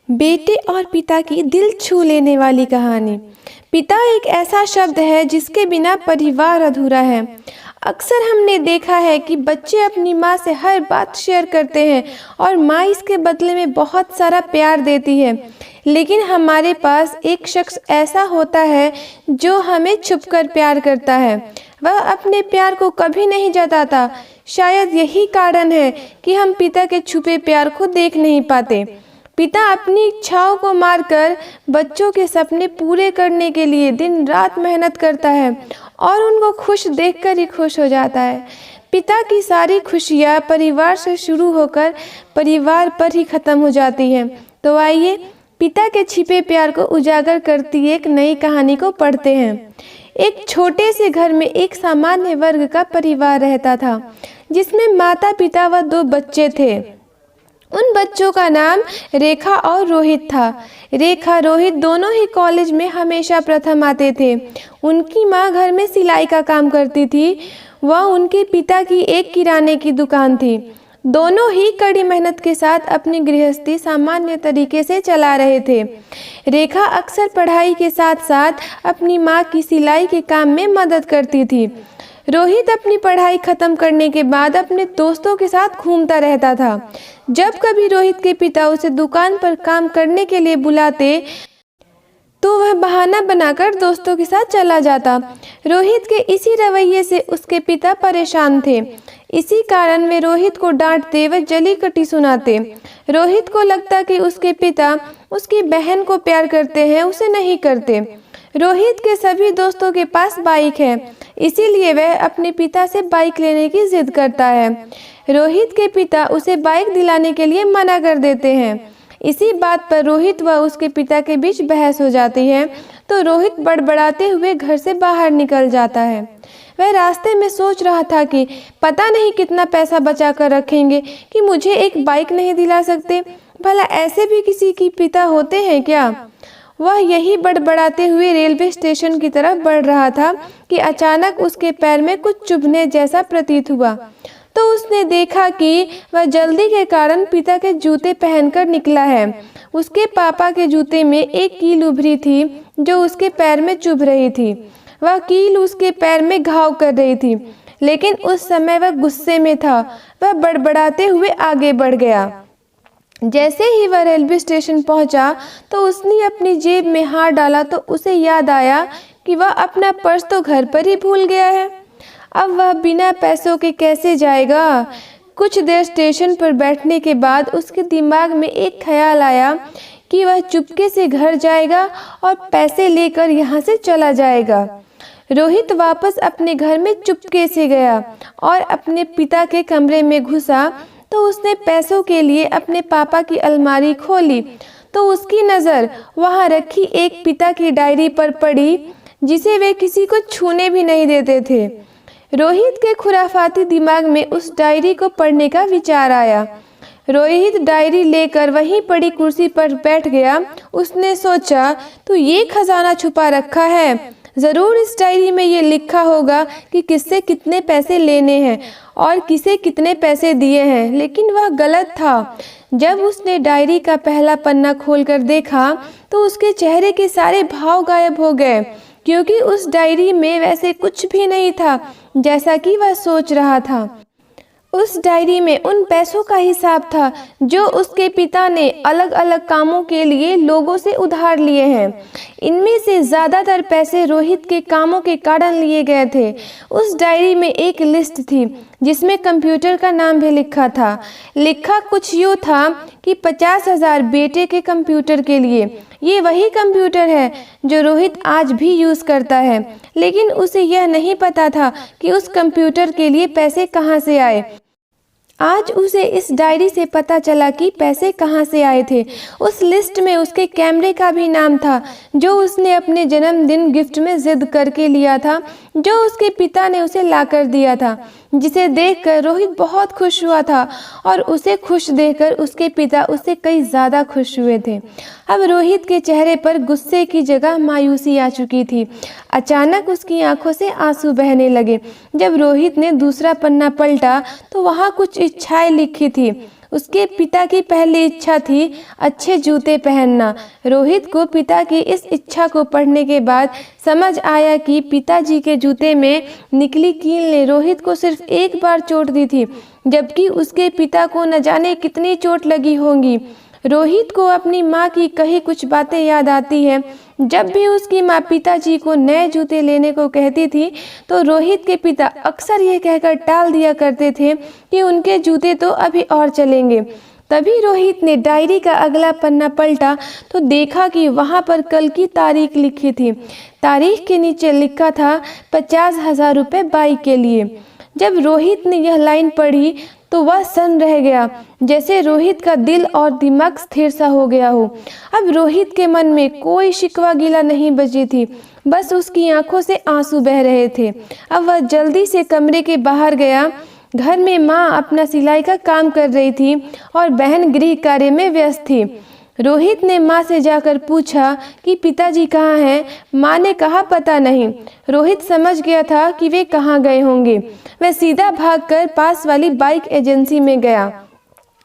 बेटे और पिता की दिल छू लेने वाली कहानी। पिता एक ऐसा शब्द है जिसके बिना परिवार अधूरा है। अक्सर हमने देखा है कि बच्चे अपनी माँ से हर बात शेयर करते हैं और माँ इसके बदले में बहुत सारा प्यार देती है। लेकिन हमारे पास एक शख्स ऐसा होता है जो हमें छुपकर प्यार करता है। वह अपने प्यार को कभी नहीं जताता। शायद यही कारण है कि हम पिता के छुपे प्यार को देख नहीं पाते। पिता अपनी इच्छाओं को मारकर बच्चों के सपने पूरे करने के लिए दिन रात मेहनत करता है और उनको खुश देखकर ही खुश हो जाता है। पिता की सारी खुशियाँ परिवार से शुरू होकर परिवार पर ही खत्म हो जाती हैं। तो आइए पिता के छिपे प्यार को उजागर करती एक नई कहानी को पढ़ते हैं। एक छोटे से घर में एक सामान्य वर्ग का परिवार रहता था, जिसमें माता पिता व 2 बच्चे थे। उन बच्चों का नाम रेखा और रोहित था। रेखा रोहित दोनों ही कॉलेज में हमेशा प्रथम आते थे। उनकी माँ घर में सिलाई का काम करती थी। वह उनके पिता की एक किराने की दुकान थी। दोनों ही कड़ी मेहनत के साथ अपनी गृहस्थी सामान्य तरीके से चला रहे थे। रेखा अक्सर पढ़ाई के साथ साथ अपनी माँ की सिलाई के काम में मदद करती थी। रोहित अपनी पढ़ाई खत्म करने के बाद अपने दोस्तों के साथ घूमता रहता था। जब कभी रोहित के पिता उसे दुकान पर काम करने के लिए बुलाते तो वह बहाना बनाकर दोस्तों के साथ चला जाता। रोहित के इसी रवैये से उसके पिता परेशान थे। इसी कारण वे रोहित को डांटते व जली कटी सुनाते। रोहित को लगता कि उसके पिता उसकी बहन को प्यार करते हैं, उसे नहीं करते। रोहित के सभी दोस्तों के पास बाइक है, इसीलिए वह अपने पिता से बाइक लेने की जिद करता है। रोहित के पिता उसे बाइक दिलाने के लिए मना कर देते हैं। इसी बात पर रोहित व उसके पिता के बीच बहस हो जाती है, तो रोहित बड़बड़ाते हुए घर से बाहर निकल जाता है। वह रास्ते में सोच रहा था कि पता नहीं कितना पैसा बचा कर रखेंगे कि मुझे एक बाइक नहीं दिला सकते। भला ऐसे भी किसी की पिता होते हैं क्या? वह यही बड़बड़ाते हुए रेलवे स्टेशन की तरफ बढ़ रहा था कि अचानक उसके पैर में कुछ चुभने जैसा प्रतीत हुआ। तो उसने देखा कि वह जल्दी के कारण पिता के जूते पहनकर निकला है। उसके पापा के जूते में एक कील उभरी थी जो उसके पैर में चुभ रही थी। वह कील उसके पैर में घाव कर रही थी, लेकिन उस समय वह गुस्से में था। वह बड़बड़ाते हुए आगे बढ़ गया। जैसे ही वह रेलवे स्टेशन पहुंचा तो उसने अपनी जेब में हाथ डाला तो उसे याद आया कि वह अपना पर्स तो घर पर ही भूल गया है। अब वह बिना पैसों के कैसे जाएगा? कुछ देर स्टेशन पर बैठने के बाद उसके दिमाग में एक ख्याल आया कि वह चुपके से घर जाएगा और पैसे लेकर यहाँ से चला जाएगा। रोहित वापस अपने घर में चुपके से गया और अपने पिता के कमरे में घुसा। तो उसने पैसों के लिए अपने पापा की अलमारी खोली तो उसकी नज़र वहां रखी एक पिता की डायरी पर पड़ी, जिसे वे किसी को छूने भी नहीं देते थे। रोहित के खुराफाती दिमाग में उस डायरी को पढ़ने का विचार आया। रोहित डायरी लेकर वहीं पड़ी कुर्सी पर बैठ गया। उसने सोचा, तो ये खजाना छुपा रखा है। ज़रूर इस डायरी में ये लिखा होगा कि किससे कितने पैसे लेने हैं और किसे कितने पैसे दिए हैं। लेकिन वह गलत था। जब उसने डायरी का पहला पन्ना खोलकर देखा तो उसके चेहरे के सारे भाव गायब हो गए, क्योंकि उस डायरी में वैसे कुछ भी नहीं था जैसा कि वह सोच रहा था। उस डायरी में उन पैसों का हिसाब था जो उसके पिता ने अलग अलग कामों के लिए लोगों से उधार लिए हैं। इनमें से ज़्यादातर पैसे रोहित के कामों के कारण लिए गए थे। उस डायरी में एक लिस्ट थी जिसमें कंप्यूटर का नाम भी लिखा था। लिखा कुछ यूँ था कि 50,000 बेटे के कंप्यूटर के लिए। ये वही कंप्यूटर है जो रोहित आज भी यूज़ करता है, लेकिन उसे यह नहीं पता था कि उस कंप्यूटर के लिए पैसे कहाँ से आए। आज उसे इस डायरी से पता चला कि पैसे कहाँ से आए थे। उस लिस्ट में उसके कैमरे का भी नाम था जो उसने अपने जन्मदिन गिफ्ट में जिद करके लिया था, जो उसके पिता ने उसे लाकर दिया था, जिसे देखकर रोहित बहुत खुश हुआ था और उसे खुश देखकर उसके पिता उससे कई ज़्यादा खुश हुए थे। अब रोहित के चेहरे पर गुस्से की जगह मायूसी आ चुकी थी। अचानक उसकी आंखों से आंसू बहने लगे। जब रोहित ने दूसरा पन्ना पलटा तो वहाँ कुछ इच्छाएं लिखी थी। उसके पिता की पहली इच्छा थी अच्छे जूते पहनना। रोहित को पिता की इस इच्छा को पढ़ने के बाद समझ आया कि पिताजी के जूते में निकली कील ने रोहित को सिर्फ एक बार चोट दी थी, जबकि उसके पिता को न जाने कितनी चोट लगी होंगी। रोहित को अपनी माँ की कही कुछ बातें याद आती है। जब भी उसकी माँ पिताजी को नए जूते लेने को कहती थी तो रोहित के पिता अक्सर ये कहकर टाल दिया करते थे कि उनके जूते तो अभी और चलेंगे। तभी रोहित ने डायरी का अगला पन्ना पलटा तो देखा कि वहाँ पर कल की तारीख लिखी थी। तारीख के नीचे लिखा था 50,000 रुपये बाइक के लिए। जब रोहित ने यह लाइन पढ़ी तो वह सन्न रह गया, जैसे रोहित का दिल और दिमाग स्थिर सा हो गया हो। अब रोहित के मन में कोई शिकवा गिला नहीं बची थी, बस उसकी आंखों से आंसू बह रहे थे। अब वह जल्दी से कमरे के बाहर गया। घर में माँ अपना सिलाई का काम कर रही थी और बहन गृह कार्य में व्यस्त थी। रोहित ने माँ से जाकर पूछा कि पिताजी कहाँ हैं। माँ ने कहा पता नहीं। रोहित समझ गया था कि वे कहाँ गए होंगे। वह सीधा भागकर पास वाली बाइक एजेंसी में गया।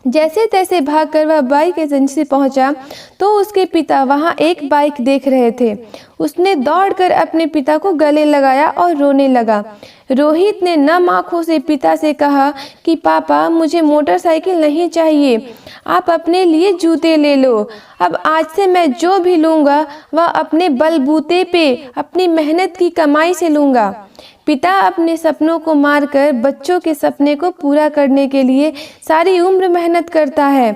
जैसे तैसे भागकर वह बाइक एजेंसी पहुंचा तो उसके पिता वहां एक बाइक देख रहे थे। उसने दौड़कर अपने पिता को गले लगाया और रोने लगा। रोहित ने नम आंखों से पिता से कहा कि पापा, मुझे मोटरसाइकिल नहीं चाहिए, आप अपने लिए जूते ले लो। अब आज से मैं जो भी लूँगा वह अपने बलबूते पे अपनी मेहनत की कमाई से लूँगा। पिता अपने सपनों को मारकर बच्चों के सपने को पूरा करने के लिए सारी उम्र मेहनत करता है।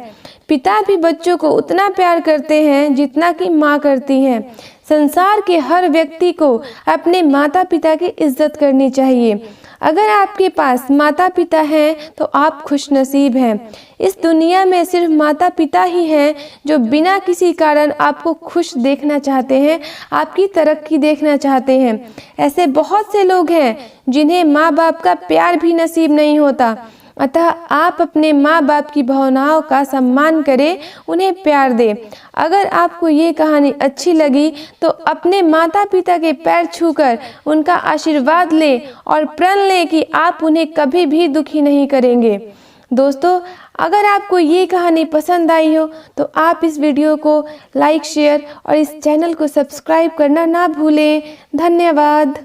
पिता भी बच्चों को उतना प्यार करते हैं जितना कि माँ करती है। संसार के हर व्यक्ति को अपने माता पिता की इज्जत करनी चाहिए। अगर आपके पास माता पिता हैं तो आप खुशनसीब हैं। इस दुनिया में सिर्फ माता पिता ही हैं जो बिना किसी कारण आपको खुश देखना चाहते हैं, आपकी तरक्की देखना चाहते हैं। ऐसे बहुत से लोग हैं जिन्हें माँ बाप का प्यार भी नसीब नहीं होता। अतः आप अपने माँ बाप की भावनाओं का सम्मान करें, उन्हें प्यार दें। अगर आपको ये कहानी अच्छी लगी तो अपने माता पिता के पैर छूकर उनका आशीर्वाद लें और प्रण लें कि आप उन्हें कभी भी दुखी नहीं करेंगे। दोस्तों, अगर आपको ये कहानी पसंद आई हो तो आप इस वीडियो को लाइक, शेयर और इस चैनल को सब्सक्राइब करना ना भूलें। धन्यवाद।